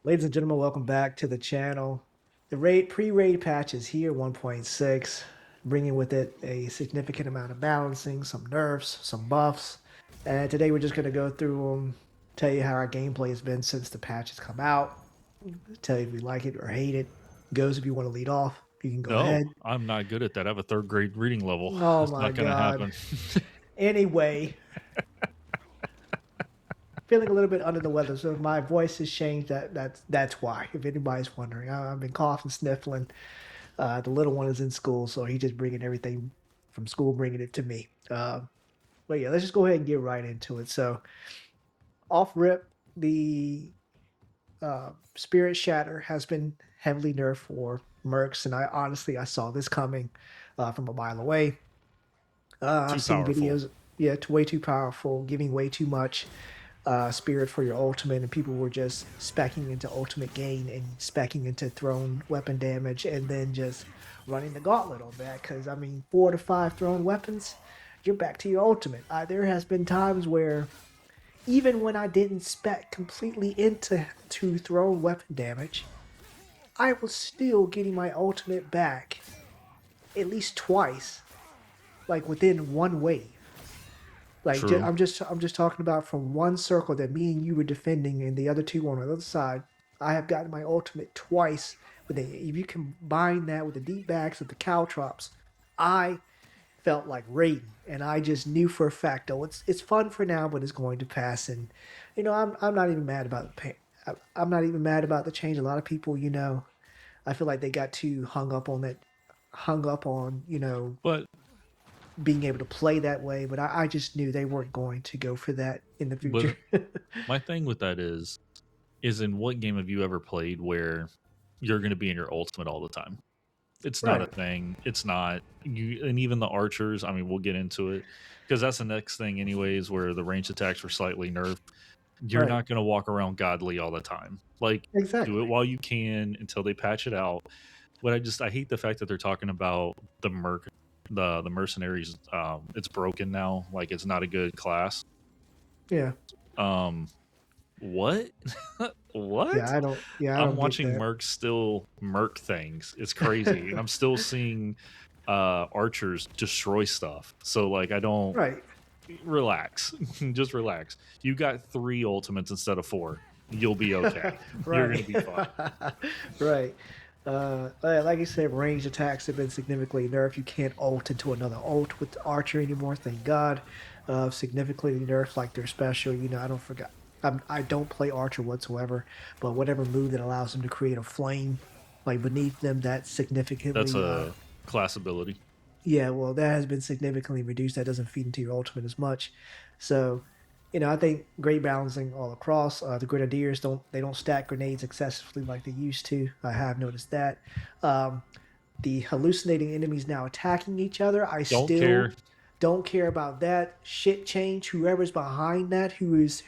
Ladies and gentlemen, welcome back to the channel. The raid pre-raid patch is here, 1.6, bringing with it a significant amount of balancing, some nerfs, some buffs. And today we're just going to go through them, tell you how our gameplay has been since the patch has come out, tell you if we like it or hate it. Goes, if you want to lead off, you can go No, ahead. I'm not good at that. I have a third grade reading level. Oh That's my not going to god. happen. Anyway, feeling a little bit under the weather, so if my voice has changed, that's why. If anybody's wondering, I've been coughing, sniffling. The little one is in school, so he's just bringing everything from school, bringing it to me. But yeah, let's just go ahead and get right into it. So off rip, the Spirit Shatter has been heavily nerfed for Mercs, and I saw this coming from a mile away. I've Too seen powerful. videos, yeah, it's way too powerful, giving way too much spirit for your ultimate, and people were just specking into ultimate gain and specking into thrown weapon damage, and then just running the gauntlet on that. Because I mean, 4 to 5 thrown weapons, you're back to your ultimate. There has been times where even when I didn't spec completely into thrown weapon damage, I was still getting my ultimate back at least twice, like within one wave. Like True. I'm just talking about from one circle that me and you were defending, and the other two on the other side. I have gotten my ultimate twice. If you combine that with the deep backs of the caltrops, I felt like Raiden, and I just knew for a fact, oh, it's fun for now, but it's going to pass. And I'm not even mad about the pain. I'm not even mad about the change. A lot of people, I feel like they got too hung up on But being able to play that way, but I just knew they weren't going to go for that in the future. but my thing with that is in what game have you ever played where you're going to be in your ultimate all the time? It's not a Right, thing. It's not you, and even the archers. I mean, we'll get into it because that's the next thing, anyways. Where the ranged attacks were slightly nerfed. You're right, not going to walk around godly all the time. Like, do it exactly. while you can until they patch it out. But I hate the fact that they're talking about the mercenaries. It's broken now. Like, it's not a good class. Yeah, Um, what? What? yeah, I I'm don't get watching that. mercs still merc things. It's crazy, and I'm still seeing archers destroy stuff. So like, I don't Right, relax. Just relax. You got 3 ultimates instead of 4. You'll be okay. You're gonna right, be fine. right. Like you said, range attacks have been significantly nerfed. You can't ult into another ult with the archer anymore. Thank God. Significantly nerfed, like their special. I don't forget. I don't play archer whatsoever, but whatever move that allows them to create a flame, like beneath them, that That's significantly. a class ability. Yeah, well, that has been significantly reduced. That doesn't feed into your ultimate as much. So, I think great balancing all across. The grenadiers don't stack grenades excessively like they used to. I have noticed that. Um, the hallucinating enemies now attacking each other. I Don't care. still don't care about that. Shit change. Whoever's behind that, who is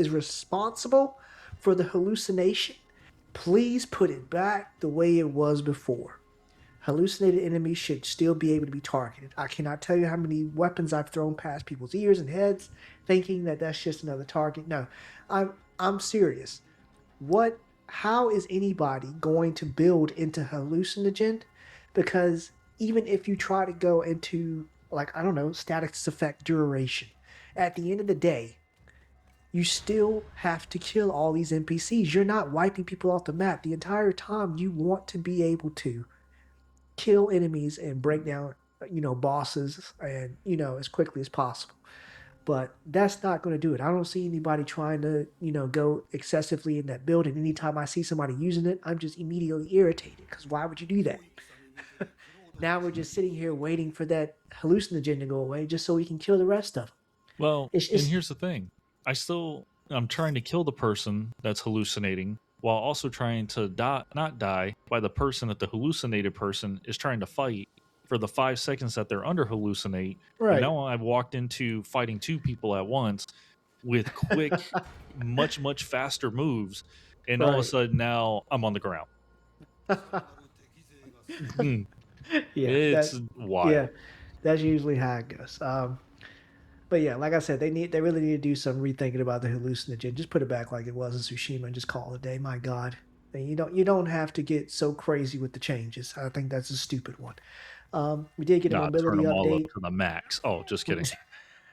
responsible for the hallucination, please put it back the way it was before. Hallucinated enemies should still be able to be targeted. I cannot tell you how many weapons I've thrown past people's ears and heads, thinking that that's just another target. No, I'm serious. What? How is anybody going to build into hallucinogen? Because even if you try to go into, like, I don't know, status effect duration, at the end of the day, you still have to kill all these NPCs. You're not wiping people off the map the entire time. You want to be able to kill enemies and break down bosses, and as quickly as possible. But that's not going to do it. I don't see anybody trying to go excessively in that building. Anytime I see somebody using it, I'm just immediately irritated, because why would you do that? Now we're just sitting here waiting for that hallucinogen to go away just so we can kill the rest of them. Well, it's and just here's the thing. I'm trying to kill the person that's hallucinating while also trying to not die by the person that the hallucinated person is trying to fight for the 5 seconds that they're under hallucinate. And right. now I've walked into fighting 2 people at once with quick, much faster moves, and all of a Right. sudden now I'm on the ground. Yeah, It's yeah, wild. that's usually how it goes. But yeah, like I said, they really need to do some rethinking about the hallucinogen. Just put it back like it was in Tsushima and just call it a day. My God. And you don't have to get so crazy with the changes. I think that's a stupid one. We did get a Nah, turn mobility them all up update. to the max. Oh, just kidding.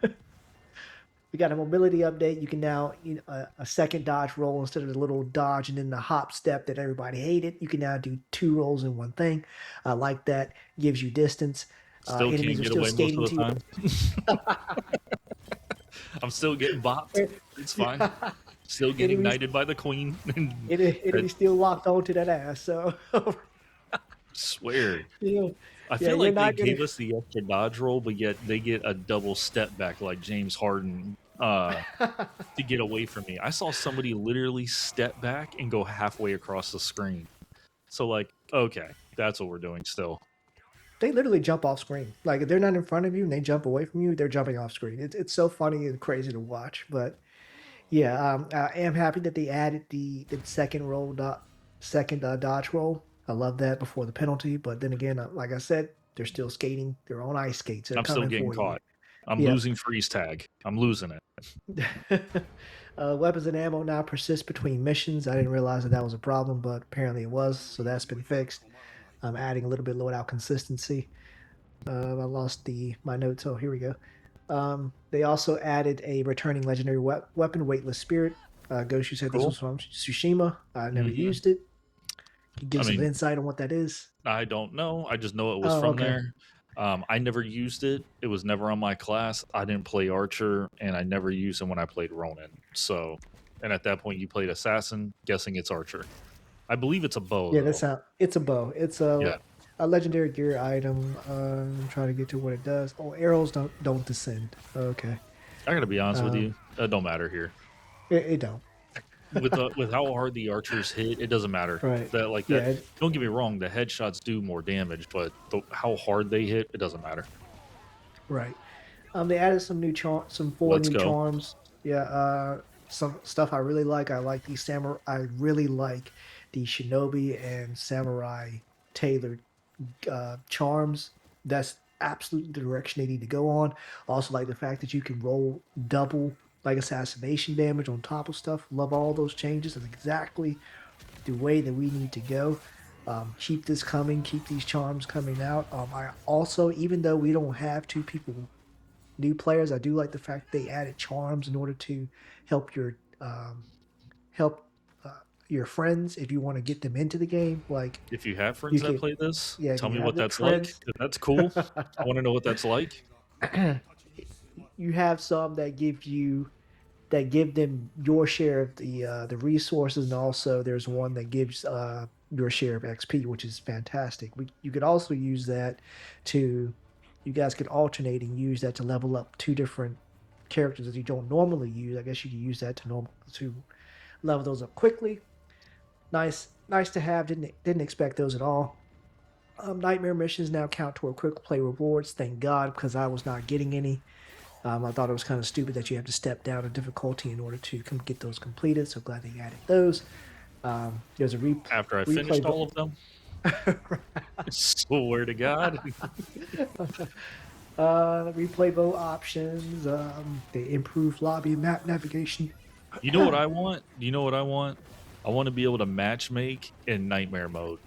We got a mobility update. You can now a second dodge roll instead of the little dodge and then the hop step that everybody hated. You can now do two rolls in one thing. I like that. Gives you distance. Still Enemies can't are get still away most skating of to the you. time. I'm still getting bopped. It's fine. Still getting enemies, knighted by the queen. I enemies still locked onto that ass. So swear. yeah, I yeah, feel you're like they not gonna. gave us the extra dodge roll, but yet they get a double step back like James Harden to get away from me. I saw somebody literally step back and go halfway across the screen. So like, okay, that's what we're doing still. They literally jump off screen. Like if they're not in front of you and they jump away from you, they're jumping off screen. It's so funny and crazy to watch. But yeah, I am happy that they added the second roll, second dodge roll. I love that before the penalty. But then again, like I said, they're still skating. They're on ice skates. They're I'm still coming getting for you. caught. I'm Yep. losing freeze tag. I'm losing it. Weapons and ammo now persist between missions. I didn't realize that that was a problem, but apparently it was. So that's been fixed. I'm adding a little bit loadout consistency. I lost my notes. Oh, here we go. They also added a returning legendary weapon, Weightless Spirit. Ghost, you said this Cool. was from Tsushima. I never Hmm. used it. Can you I give some mean, insight on what that is? I don't know. I just know it was Oh, from okay. there. I never used it. It was never on my class. I didn't play Archer, and I never used it when I played Ronin. So, and at that point, you played Assassin. Guessing it's Archer. I believe it's a bow Yeah, though. it's a bow. It's Yeah, a legendary gear item. I'm trying to get to what it does. Oh, arrows don't descend. Okay. I gotta be honest with Um, you. It don't matter here. it don't. With how hard the archers hit, it doesn't matter. Right. That like that. Yeah. Don't get me wrong. The headshots do more damage, but how hard they hit, it doesn't matter. Right. They added some four Let's new go. charms. Yeah, some stuff I really like. I like the samurai. I really like the shinobi and samurai tailored charms. That's absolutely the direction they need to go on. Also, like the fact that you can roll double like assassination damage on top of stuff. Love all those changes. That's exactly the way that we need to go. Keep this coming. Keep these charms coming out. I also, even though we don't have two people new players. I do like the fact they added charms in order to help help your friends if you want to get them into the game. Like If you have you friends that can, play this, yeah, if tell you me have what the that's like. friends, 'Cause that's cool. I want to know what that's like. you have some that give them your share of the resources, and also there's one that gives your share of XP, which is fantastic. You could also use that to you guys could alternate and use that to level up two different characters that you don't normally use. I guess you could use that to level those up quickly. Nice to have. Didn't expect those at all. Nightmare missions now count toward quick play rewards. Thank God, because I was not getting any. I thought it was kind of stupid that you have to step down in difficulty in order to get those completed. So glad they added those. There's a After I replay. finished all of them, swear to God. Replay vote options. They improved lobby map navigation. You know what I want? You know what I want? I want to be able to matchmake in nightmare mode.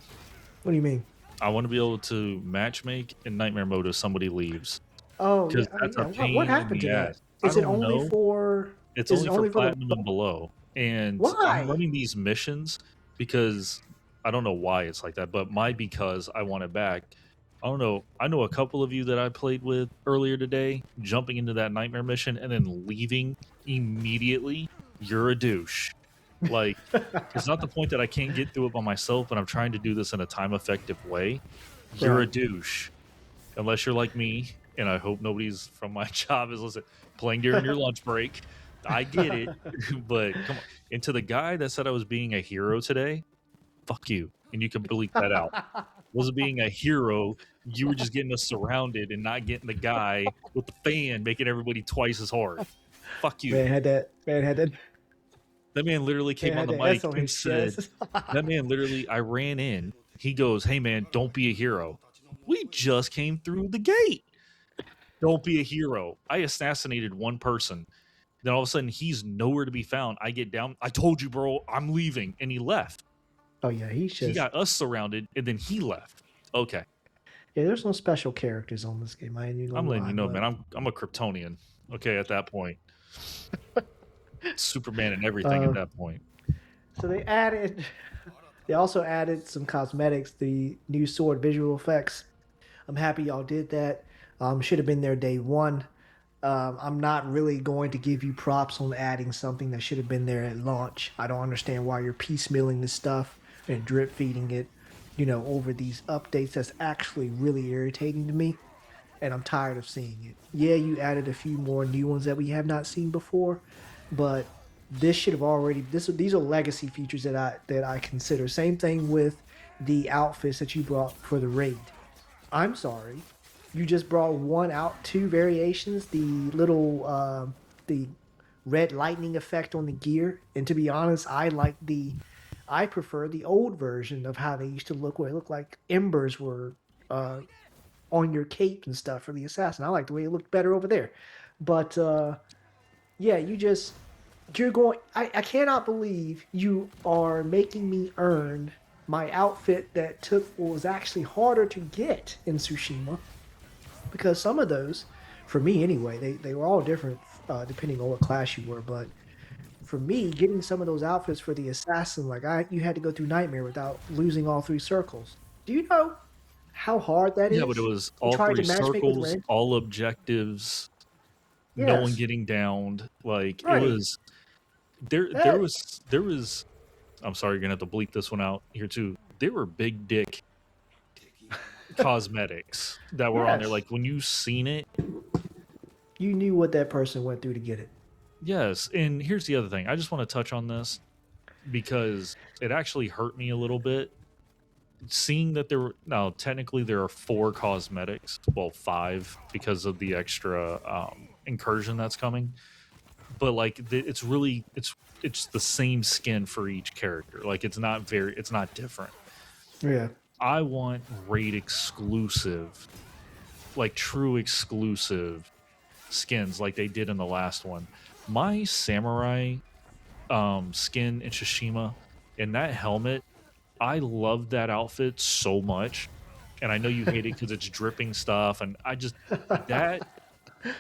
What do you mean? I want to be able to matchmake in nightmare mode if somebody leaves. Oh Because yeah, that's a yeah. What pain in happened the to that? ass. I don't know. It's Is it only for only for the platinum and below. And I'm why? running these missions because I don't know why it's like that, but because I want it back. I don't know. I know a couple of you that I played with earlier today, jumping into that nightmare mission and then leaving immediately. You're a douche. Like, it's not the point that I can't get through it by myself, but I'm trying to do this in a time effective way. You're a Right. douche. Unless you're like me, and I hope nobody's from my job is listening, playing during your lunch break. I get it, but come on. And to the guy that said I was being a hero today, fuck you. And you can bleep that out. Wasn't being a hero. You were just getting us surrounded and not getting the guy with the fan making everybody twice as hard. Fuck you. That man literally Man came on had the that S mic on and his said, chest. that man literally, I ran in. He goes, hey man, don't be a hero. We just came through the gate. Don't be a hero. I assassinated one person. Then all of a sudden, he's nowhere to be found. I get down. I told you, bro, I'm leaving. And he left. Oh yeah, he's He just got us surrounded, and then he left. Okay. yeah. There's no special characters on this game. I ain't even I'm gonna letting you lie, know, but man. I'm a Kryptonian. Okay, at that point. Superman and everything at uh, that point. so they added. They also added some cosmetics, the new sword visual effects. I'm happy y'all did that. Should have been there day one. I'm not really going to give you props on adding something that should have been there at launch. I don't understand why you're piecemealing this stuff and drip feeding it, over these updates. That's actually really irritating to me, and I'm tired of seeing it. Yeah, you added a few more new ones that we have not seen before, but this should have already. These are legacy features that I consider. Same thing with the outfits that you brought for the raid. I'm sorry. You just brought one out, two variations. The red lightning effect on the gear, and to be honest, I prefer the old version of how they used to look, where it looked like embers were uh, on your cape and stuff for the assassin. I like the way it looked better over there. But yeah, you're going. I cannot believe you are making me earn my outfit that took what was actually harder to get in Tsushima, because some of those, for me anyway, they were all different depending on what class you were. But for me, getting some of those outfits for the assassin, like you had to go through Nightmare without losing all three circles. Do you know how hard that Yeah, but it is? was And all trying to three matchmake with circles, random. all objectives, no one Yes, getting downed. Like it right. was there. There That was there was. I'm sorry, you're gonna have to bleep this one out here too. There were big dick cosmetics that were on there. yes, Like when you seen it, you knew what that person went through to get it. yes. And here's the other thing. I just want to touch on this because it actually hurt me a little bit. Seeing that there were now technically there are four cosmetics, well five because of the extra incursion that's coming. But like it's the same skin for each character. Like it's not different. Yeah, I want raid exclusive, like true exclusive skins like they did in the last one. My samurai skin in Tsushima and that helmet, I love that outfit so much. And I know you hate it because it's dripping stuff. And that,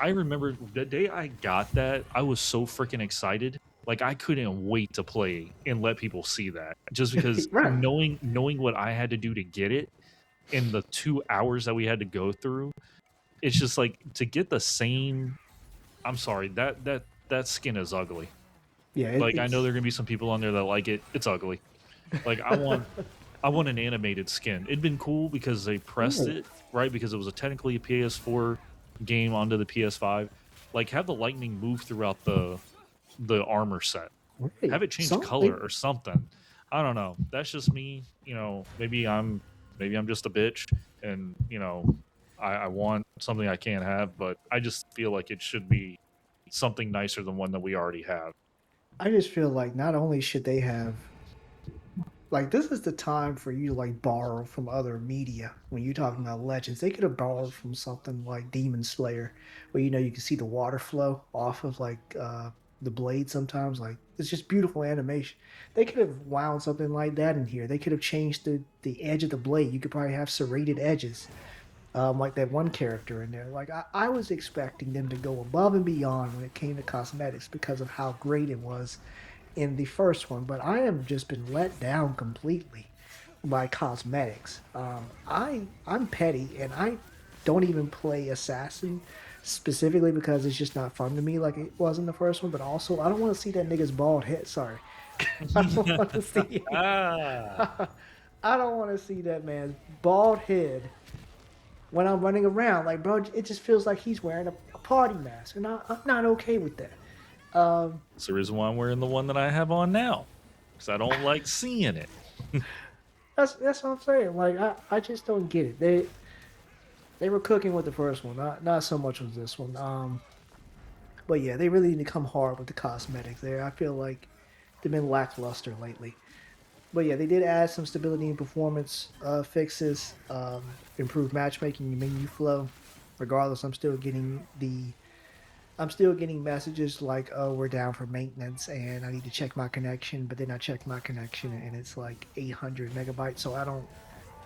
I remember the day I got that, I was so freaking excited. Like I couldn't wait to play and let people see that. Just because right. knowing what I had to do to get it in the 2 hours that we had to go through, it's just like to get the same. I'm sorry, that skin is ugly. Yeah, Like I know it's there are gonna be some people on there that like it. It's ugly. Like I want an animated skin. It'd been cool because they pressed Ooh, it right because it was a technically a PS4 game onto the PS5. Like have the lightning move throughout the armor set. right. Have it change color Something. or something. I don't know. That's just me. You know, maybe I'm just a bitch, and I want something I can't have, but I just feel like it should be something nicer than one that we already have. I just feel like not only should they have, like, this is the time for you to like borrow from other media. When you're talking about legends, they could have borrowed from something like Demon Slayer, where you can see the water flow off of like the blade sometimes. Like, it's just beautiful animation. They could have wound something like that in here. They could have changed the edge of the blade. You could probably have serrated edges, like that one character in there. Like, I was expecting them to go above and beyond when it came to cosmetics because of how great it was in the first one, but I have just been let down completely by cosmetics. I'm petty, and I don't even play assassin specifically because it's just not fun to me like it was in the first one. But also, I don't want to see that nigga's bald head. Sorry, I don't want to see. Ah, I don't want to see that man's bald head when I'm running around. Like, bro, it just feels like he's wearing a party mask, and I'm not okay with that. that's the reason why I'm wearing the one that I have on now, because I don't like seeing it. That's what I'm saying. Like, I just don't get it. They were cooking with the first one, not so much with this one. But yeah, they really need to come hard with the cosmetics there. I feel like they've been lackluster lately. But yeah, they did add some stability and performance fixes, improved matchmaking and menu flow. Regardless, I'm still getting messages like, "Oh, we're down for maintenance, and I need to check my connection." But then I check my connection, and it's like 800 megabytes. So I don't.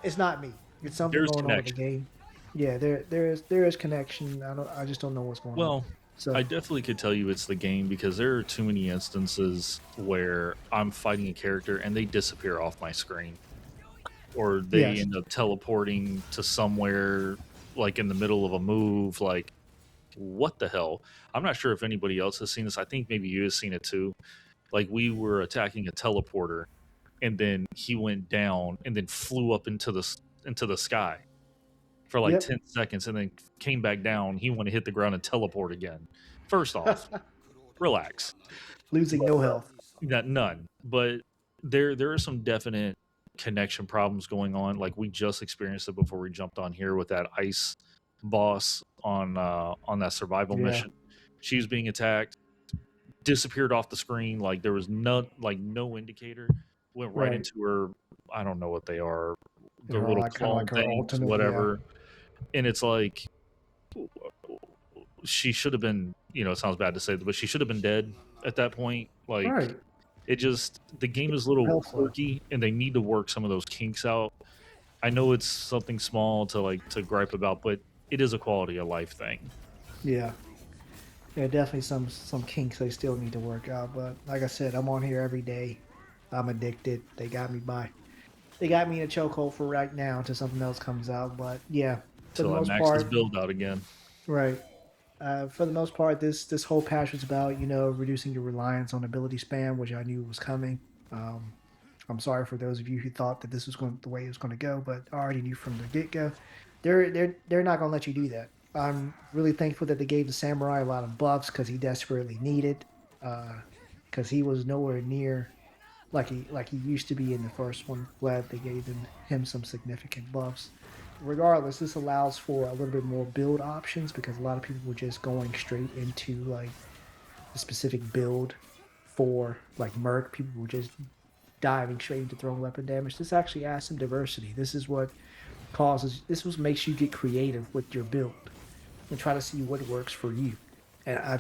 It's not me. It's something There's going on with the connection. game. Yeah, there is connection. I don't. I just don't know what's going on. Well, I So definitely could tell you it's the game because there are too many instances where I'm fighting a character and they disappear off my screen, or they yes, end up teleporting to somewhere like in the middle of a move. Like, what the hell? I'm not sure if anybody else has seen this. I think maybe you have seen it too. Like, we were attacking a teleporter, and then he went down and then flew up into the sky for like yep. 10 seconds and then came back down. He wanted to hit the ground and teleport again. First off, relax. Losing But no health. not none. But there are some definite connection problems going on. Like, we just experienced it before we jumped on here with that ice boss on that survival Yeah, mission. She was being attacked, disappeared off the screen. Like, there was no indicator. Went right right. into her. I don't know what they are. The They're all little like kind of clone like her things, ultimate. Yeah, whatever. And it's like, she should have been, it sounds bad to say, but she should have been dead at that point. Like, right. it just, the game is a little Health though. quirky and they need to work some of those kinks out. I know it's something small to gripe about, but it is a quality of life thing. Yeah, yeah. Definitely some kinks they still need to work out. But like I said, I'm on here every day. I'm addicted. They got me in a chokehold for right now until something else comes out. But yeah, for the Till I most max this part, build out again. right. For the most part, this whole patch was about reducing your reliance on ability spam, which I knew was coming. Um, I'm sorry for those of you who thought that this was going the way it was going to go, but I already knew from the get go. They're not going to let you do that. I'm really thankful that they gave the samurai a lot of buffs because he desperately needed, because he was nowhere near like he used to be in the first one. Glad they gave him some significant buffs. Regardless, this allows for a little bit more build options because a lot of people were just going straight into like the specific build for like Merc. People were just diving straight into throwing weapon damage. This actually adds some diversity. This is what makes you get creative with your build and try to see what works for you. And I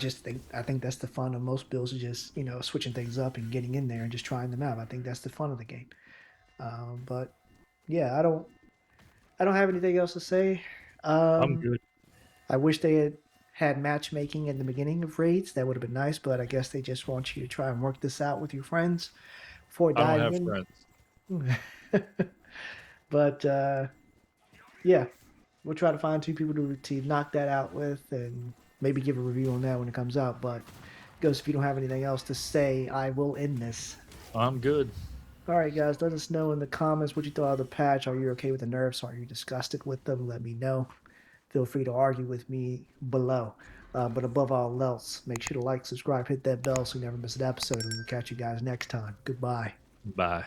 think that's the fun of most builds is just switching things up and getting in there and just trying them out. I think that's the fun of the game. But yeah, I don't have anything else to say. I'm Um, good. I wish they had matchmaking in the beginning of raids. That would have been nice, but I guess they just want you to try and work this out with your friends before I don't diving have friends. in. But yeah, we'll try to find two people to knock that out with, and maybe give a review on that when it comes out. But Ghost, if you don't have anything else to say, I will end this. I'm good. All right, guys, let us know in the comments what you thought of the patch. Are you okay with the nerfs? Are you disgusted with them? Let me know. Feel free to argue with me below. But above all else, make sure to like, subscribe, hit that bell so you never miss an episode, and we'll catch you guys next time. Goodbye. Bye.